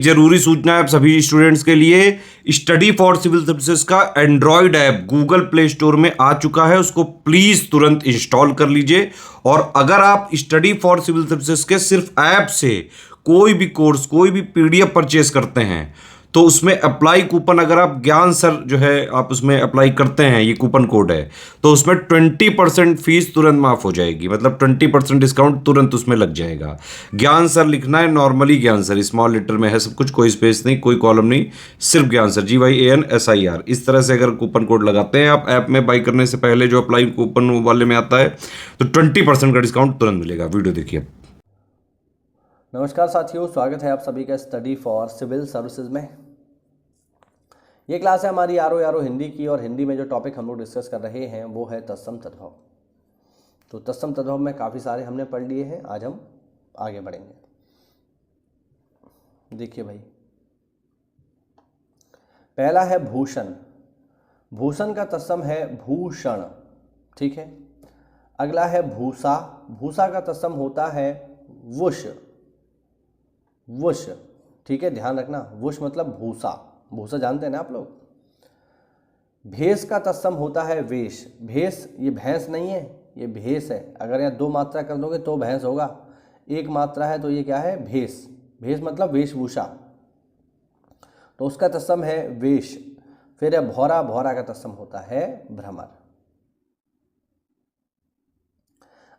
जरूरी सूचना है आप सभी स्टूडेंट्स के लिए। स्टडी फॉर सिविल सर्विसेज का Android app Google play store में आ चुका है, उसको प्लीज तुरंत इंस्टॉल कर लीजिए। और अगर आप स्टडी फॉर सिविल सर्विसेज के सिर्फ ऐप से कोई भी कोर्स, कोई भी पीडीएफ परचेस करते हैं तो उसमें अप्लाई कूपन, अगर आप ज्ञान सर जो है आप उसमें अप्लाई करते हैं, ये कूपन कोड है, तो उसमें 20% फीस तुरंत माफ हो जाएगी। मतलब 20% डिस्काउंट तुरंत उसमें लग जाएगा। ज्ञान सर लिखना है, नॉर्मली ज्ञान सर स्मॉल लेटर में है सब कुछ, कोई स्पेस नहीं, कोई कॉलम नहीं, सिर्फ ज्ञान सर, GYANSIR। इस तरह से अगर कूपन कोड लगाते हैं आप ऐप में बाई करने से पहले, जो अप्लाई कूपन वाले में आता है, तो 20% का डिस्काउंट तुरंत मिलेगा। वीडियो देखिए। नमस्कार साथियों, स्वागत है आप सभी का स्टडी फॉर सिविल सर्विसेज में। ये क्लास है हमारी आरो हिंदी की, और हिंदी में जो टॉपिक हम लोग डिस्कस कर रहे हैं वो है तत्सम तद्भव। तो तत्सम तद्भव में काफ़ी सारे हमने पढ़ लिए हैं, आज हम आगे बढ़ेंगे। देखिए भाई, पहला है भूषण। भूषण का तत्सम है भूषण, ठीक है। अगला है भूसा। भूसा का तत्सम होता है वुष, वुष, ठीक है, ध्यान रखना, वुष मतलब भूसा। भूसा जानते हैं ना आप लोग। भेष का तत्सम होता है वेश। भेष ये भैंस नहीं है, ये भेष है। अगर यहाँ 2 मात्रा कर दोगे तो भैंस होगा, 1 मात्रा है तो ये क्या है, भेष। भेष मतलब वेशभूषा, तो उसका तत्सम है वेश। फिर है भौरा। भौरा का तत्सम होता है भ्रमर।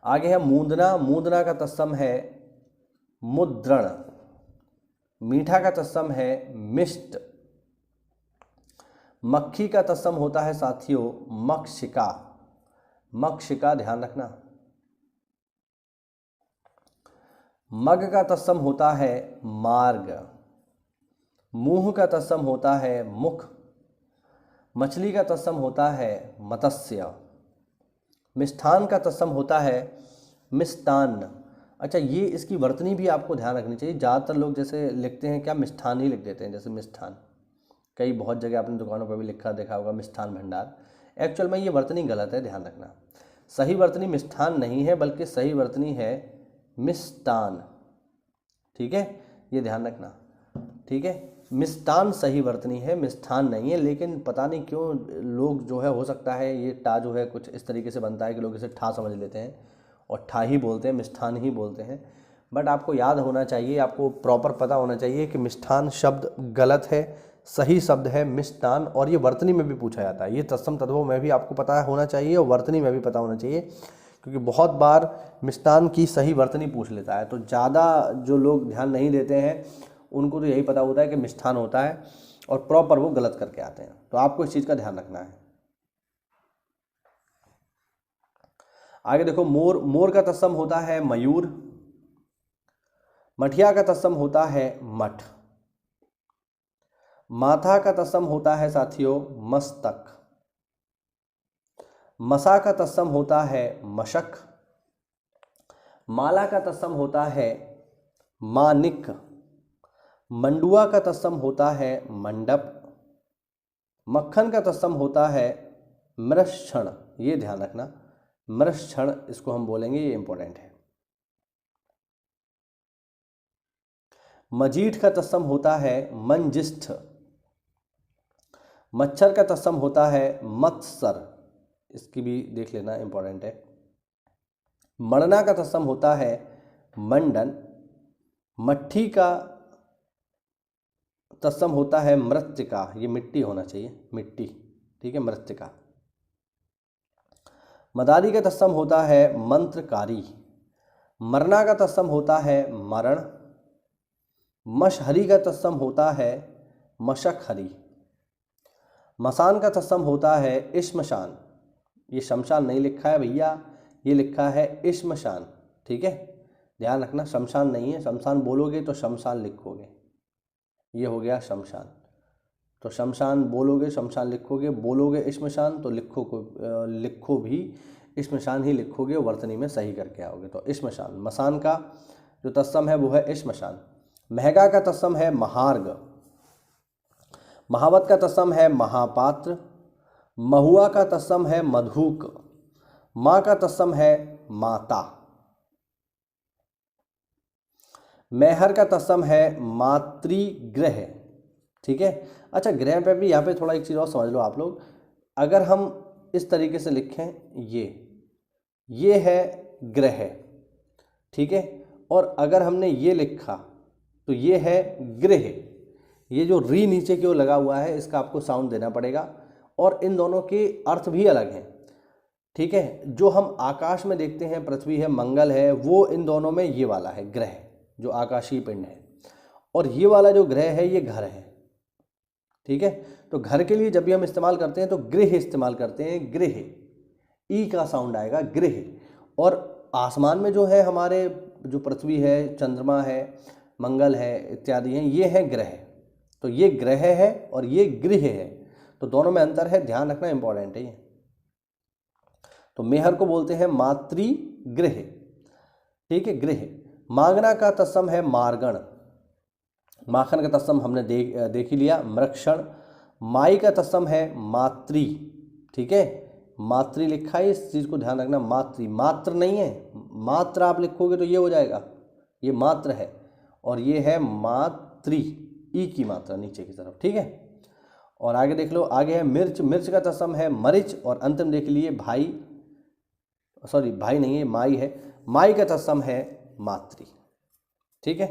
आगे है मूंदना। मूंदना का तत्सम है मुद्रण। मीठा का तत्सम है मिष्ट। मक्खी का तत्सम होता है साथियों मक्षिका। मक्षिका, ध्यान रखना। मग का तत्सम होता है मार्ग। मुंह का तत्सम होता है मुख। मछली का तत्सम होता है मत्स्य। मिष्ठान का तत्सम होता है मिष्टान्न। अच्छा, ये इसकी वर्तनी भी आपको ध्यान रखनी चाहिए। ज़्यादातर लोग जैसे लिखते हैं क्या, मिष्ठान ही लिख देते हैं, जैसे मिष्ठान। कई बहुत जगह आपने दुकानों पर भी लिखा देखा होगा मिष्ठान भंडार। एक्चुअल में ये वर्तनी गलत है, ध्यान रखना। सही वर्तनी मिष्ठान नहीं है, बल्कि सही वर्तनी है मिष्टान, ठीक है, ये ध्यान रखना, ठीक है। मिष्टान सही वर्तनी है, मिष्ठान नहीं है। लेकिन पता नहीं क्यों लोग जो है, हो सकता है ये टा जो है कुछ इस तरीके से बनता है कि लोग इसे ठा समझ लेते हैं और ठा ही बोलते हैं, मिष्ठान ही बोलते हैं। बट आपको याद होना चाहिए, आपको प्रॉपर पता होना चाहिए कि मिष्ठान शब्द गलत है, सही शब्द है मिष्टान। और ये वर्तनी में भी पूछा जाता है। ये तत्सम तद्भव में भी आपको पता होना चाहिए और वर्तनी में भी पता होना चाहिए, क्योंकि बहुत बार मिष्टान की सही वर्तनी पूछ लेता है। तो ज़्यादा जो लोग ध्यान नहीं देते हैं उनको तो यही पता होता है कि मिष्ठान होता है, और प्रॉपर वो गलत करके आते हैं। तो आपको इस चीज़ का ध्यान रखना है। आगे देखो, मोर। मोर का तत्सम होता है मयूर। मठिया का तत्सम होता है मठ। माथा का तत्सम होता है साथियों मस्तक। मसा का तत्सम होता है मशक। माला का तत्सम होता है मानिक। मंडुआ का तत्सम होता है मंडप। मक्खन का तत्सम होता है मृक्षण, ये ध्यान रखना, मृक्षण इसको हम बोलेंगे, ये इंपॉर्टेंट है। मजीठ का तत्सम होता है मंजिष्ठ। मच्छर का तत्सम होता है मत्सर, इसकी भी देख लेना, इंपॉर्टेंट है। मणना का तत्सम होता है मंडन। मट्ठी का तत्सम होता है मृत्तिका, ये मिट्टी होना चाहिए, मिट्टी, ठीक है, मृत्तिका। मदारी का तत्सम होता है मंत्रकारी। मरना का तत्सम होता है मरण। मशहरी का तत्सम होता है मशकहरी। मसान का तत्सम होता है इश्मशान। ये शमशान नहीं लिखा है भैया, ये लिखा है इश्मशान, ठीक है, ध्यान रखना। शमशान नहीं है, शमशान बोलोगे तो शमशान लिखोगे, ये हो गया शमशान। तो शमशान बोलोगे, शमशान लिखोगे, बोलोगे इश्मशान तो लिखो भी इश्मशान ही लिखोगे, वर्तनी में सही करके आओगे। तो इश्मशान। मसान का जो तत्सम है वो है इश्मशान। महगा का तत्सम है महार्ग। महावत का तत्सम है महापात्र। महुआ का तत्सम है मधुक। माँ का तत्सम है माता। मैहर का तत्सम है मातृगृह। ठीक है। अच्छा, ग्रह पे भी यहाँ पे थोड़ा एक चीज़ और समझ लो आप लोग। अगर हम इस तरीके से लिखें, ये है ग्रह, ठीक है, और अगर हमने ये लिखा तो ये है गृह। ये जो री नीचे की ओर लगा हुआ है इसका आपको साउंड देना पड़ेगा, और इन दोनों के अर्थ भी अलग हैं। ठीक है। जो हम आकाश में देखते हैं, पृथ्वी है, मंगल है, वो इन दोनों में ये वाला है ग्रह, जो आकाशीय पिंड है, और ये वाला जो ग्रह है ये घर है। ठीक है। तो घर के लिए जब भी हम इस्तेमाल करते हैं तो गृह इस्तेमाल करते हैं, गृह, ई का साउंड आएगा, गृह। और आसमान में जो है हमारे, जो पृथ्वी है, चंद्रमा है, मंगल है इत्यादि हैं, ये है ग्रह। तो ये ग्रह है और ये गृह है, तो दोनों में अंतर है, ध्यान रखना इंपॉर्टेंट है ये। तो मेहर को बोलते हैं मातृगृह। ठीक है, गृह। मांगना का तत्सम है मार्गण। माखन का तत्सम हमने देख ही लिया, मृक्षण। माई का तत्सम है मातृ। ठीक है, मातृ लिखा है, इस चीज़ को ध्यान रखना, मातृ, मात्र नहीं है, मात्र आप लिखोगे तो ये हो जाएगा, ये मात्र है, और ये है मातृ, ई की मात्रा नीचे की तरफ। ठीक है। और आगे देख लो, आगे है मिर्च। मिर्च का तत्सम है मरिच, और अंतिम देख लिए भाई, सॉरी भाई नहीं है, माई है, माई का तत्सम है मातृ। ठीक है।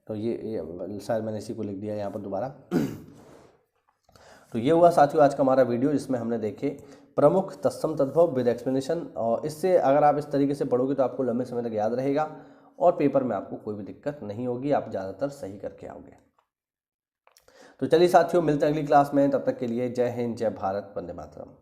तो ये शायद मैंने इसी को लिख दिया यहाँ पर दोबारा। तो ये हुआ साथियों आज का हमारा वीडियो, जिसमें हमने देखे प्रमुख तत्सम तद्भव विद एक्सप्लेनेशन। और इससे अगर आप इस तरीके से पढ़ोगे तो आपको लंबे समय तक याद रहेगा, और पेपर में आपको कोई भी दिक्कत नहीं होगी, आप ज़्यादातर सही करके आओगे। तो चलिए साथियों, मिलते हैं अगली क्लास में, तब तक के लिए जय हिंद, जय भारत, वंदे मातरम।